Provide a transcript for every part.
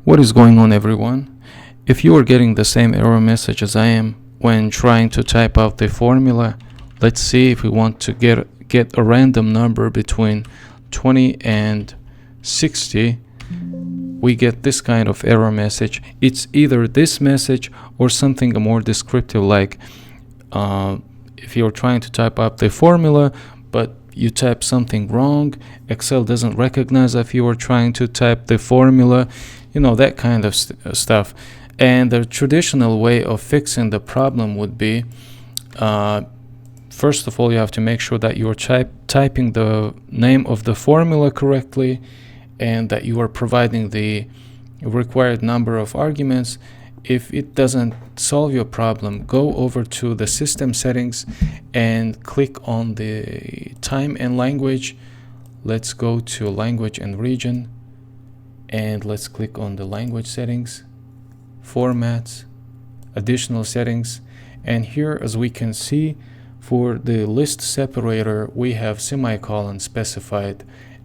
What is going on, everyone? If you are getting the same error message as I am when trying to type out the formula, let's see if we want to get a random number between 20 and 60, we get this kind of error message. It's either this message or something more descriptive, like if you're trying to type up the formula but you type something wrong, Excel doesn't recognize if you are trying to type the formula, that kind of stuff. And the traditional way of fixing the problem would be, first of all, you have to make sure that you're typing the name of the formula correctly and that you are providing the required number of arguments. If it doesn't solve your problem, go over to the system settings and click on the time and language. Let's go to language and region, and let's click on the language settings, formats, additional settings. And here, as we can see, for the list separator, we have semicolon specified.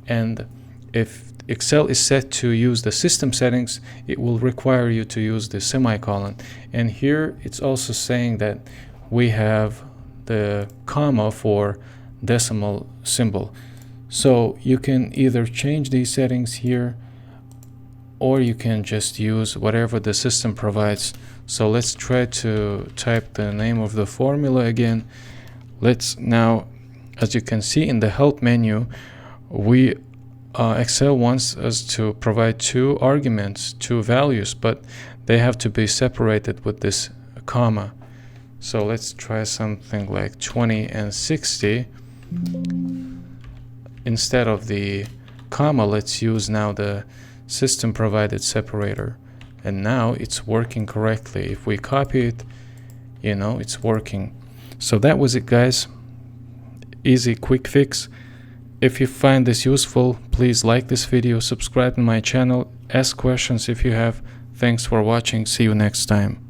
And if Excel is set to use the system settings, it will require you to use the semicolon. And here it's also saying that we have the comma for decimal symbol. So you can either change these settings here, or you can just use whatever the system provides. So let's try to type the name of the formula again. Let's now, as you can see in the help menu, Excel wants us to provide two arguments, two values, but they have to be separated with this comma. So let's try something like 20 and 60. Instead of the comma, let's use now the system provided separator. And now it's working correctly. If we copy it, it's working. So that was it, guys. Easy, quick fix. If you find this useful, please like this video, subscribe to my channel, ask questions if you have. Thanks for watching. See you next time.